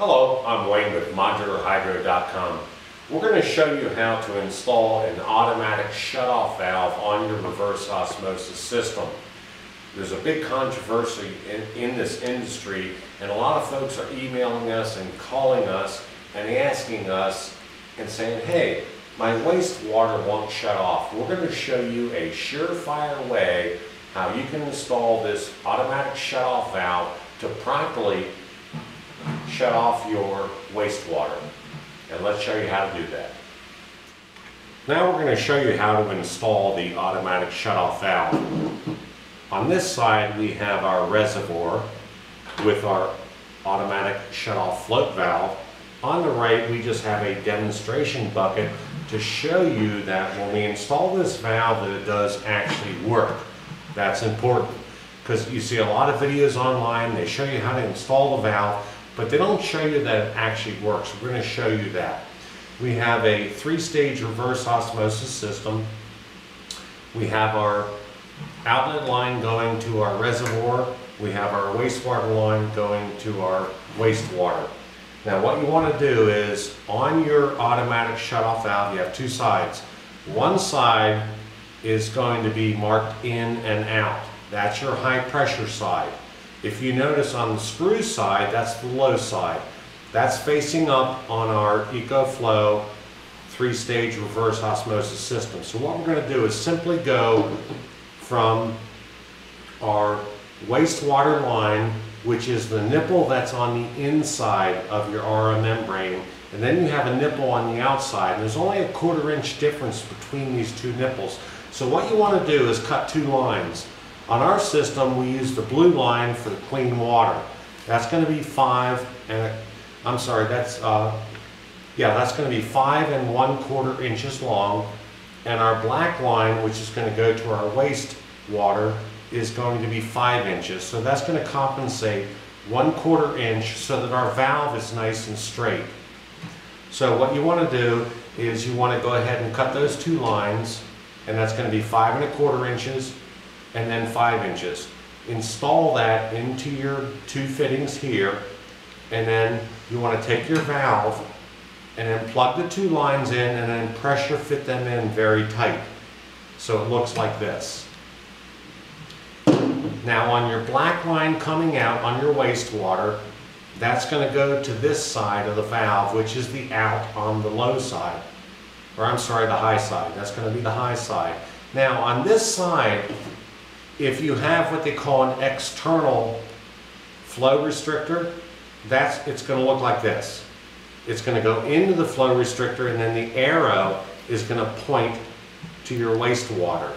Hello, I'm Wayne with ModularHydro.com. We're going to show you how to install an automatic shut-off valve on your reverse osmosis system. There's a big controversy in this industry, and a lot of folks are emailing us and calling us and asking us and saying, hey, my wastewater won't shut off. We're going to show you a surefire way how you can install this automatic shut-off valve to properly shut off your wastewater. And let's show you how to do that. Now we're going to show you how to install the automatic shut-off valve. On this side we have our reservoir with our automatic shut-off float valve. On the right we just have a demonstration bucket to show you that when we install this valve that it does actually work. That's important because you see a lot of videos online, they show you how to install the valve, but they don't show you that it actually works. We're going to show you that. We have a 3-stage reverse osmosis system. We have our outlet line going to our reservoir. We have our wastewater line going to our wastewater. Now what you want to do is, on your automatic shut-off valve, you have two sides. One side is going to be marked in and out. That's your high pressure side. If you notice on the screw side, that's the low side. That's facing up on our EcoFlow 3-stage reverse osmosis system. So what we're going to do is simply go from our wastewater line, which is the nipple that's on the inside of your RO membrane, and then you have a nipple on the outside. And there's only a 1/4 inch difference between these two nipples. So what you want to do is cut two lines. On our system, we use the blue line for the clean water. That's going to be 5 and 1/4 inches long. And our black line, which is going to go to our wastewater, is going to be 5 inches. So that's going to compensate 1/4 inch so that our valve is nice and straight. So what you want to do is you want to go ahead and cut those two lines, and that's going to be 5 1/4 inches and then 5 inches. Install that into your two fittings here, and then you want to take your valve and then plug the two lines in and then pressure fit them in very tight so it looks like this. Now on your black line coming out on your wastewater, that's going to go to this side of the valve, which is the out on the low side, or I'm sorry, the high side. That's going to be the high side. Now on this side, if you have what they call an external flow restrictor, it's going to look like this. It's going to go into the flow restrictor, and then the arrow is going to point to your wastewater.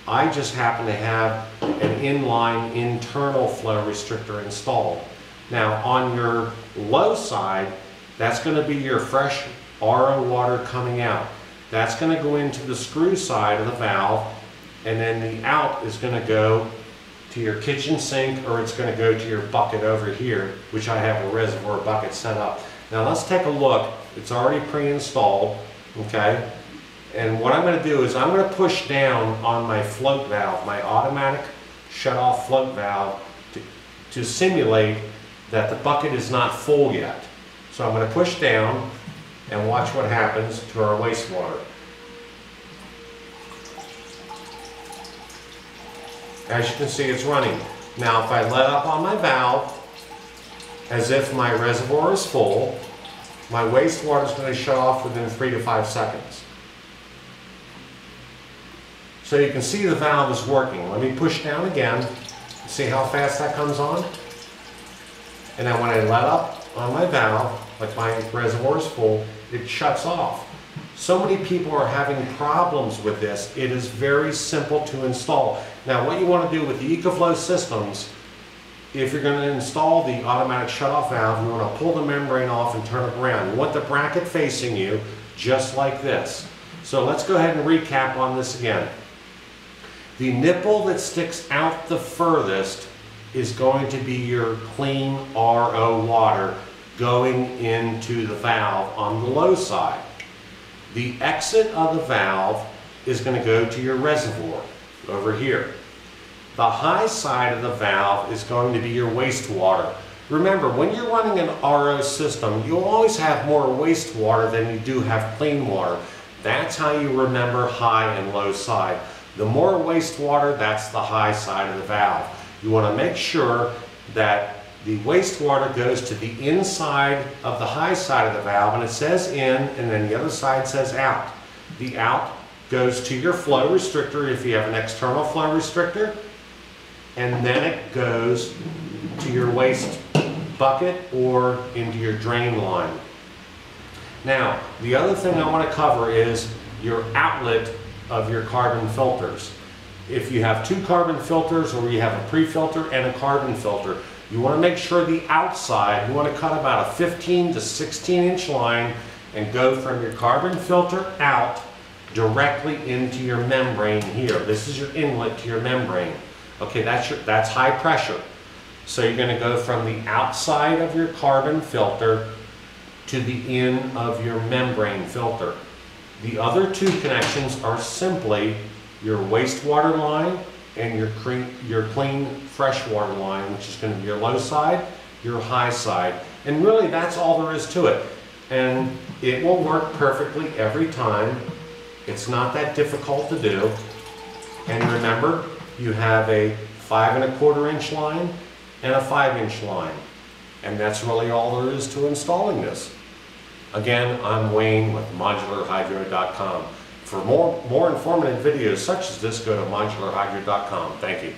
I just happen to have an inline internal flow restrictor installed. Now on your low side, that's going to be your fresh RO water coming out. That's going to go into the screw side of the valve, and then the out is going to go to your kitchen sink, or it's going to go to your bucket over here, which I have a reservoir bucket set up. Now let's take a look. It's already pre-installed, okay? And what I'm going to do is I'm going to push down on my float valve, my automatic shut-off float valve, to simulate that the bucket is not full yet. So I'm going to push down and watch what happens to our wastewater. As you can see, it's running. Now if I let up on my valve, as if my reservoir is full, my wastewater is going to shut off within 3 to 5 seconds. So you can see the valve is working. Let me push down again. See how fast that comes on? And then when I let up on my valve, like my reservoir is full, it shuts off. So many people are having problems with this. It is very simple to install. Now what you want to do with the EcoFlow systems, if you're going to install the automatic shut-off valve, you want to pull the membrane off and turn it around. You want the bracket facing you, just like this. So let's go ahead and recap on this again. The nipple that sticks out the furthest is going to be your clean RO water going into the valve on the low side. The exit of the valve is going to go to your reservoir over here. The high side of the valve is going to be your wastewater. Remember, when you're running an RO system, you'll always have more wastewater than you do have clean water. That's how you remember high and low side. The more wastewater, that's the high side of the valve. You want to make sure that the wastewater goes to the inside of the high side of the valve, and it says in, and then the other side says out. The out goes to your flow restrictor if you have an external flow restrictor, and then it goes to your waste bucket or into your drain line. Now, the other thing I want to cover is your outlet of your carbon filters. If you have two carbon filters, or you have a pre-filter and a carbon filter, you want to make sure the outside, you want to cut about a 15 to 16 inch line and go from your carbon filter out directly into your membrane here. This is your inlet to your membrane. Okay, that's high pressure. So you're going to go from the outside of your carbon filter to the in of your membrane filter. The other two connections are simply your wastewater line and your clean freshwater line, which is going to be your low side, your high side. And really that's all there is to it. And it will work perfectly every time. It's not that difficult to do. And remember, you have a 5 1/4 inch line and a 5 inch line. And that's really all there is to installing this. Again, I'm Wayne with modularhydro.com. For more informative videos such as this, go to modularhydro.com. Thank you.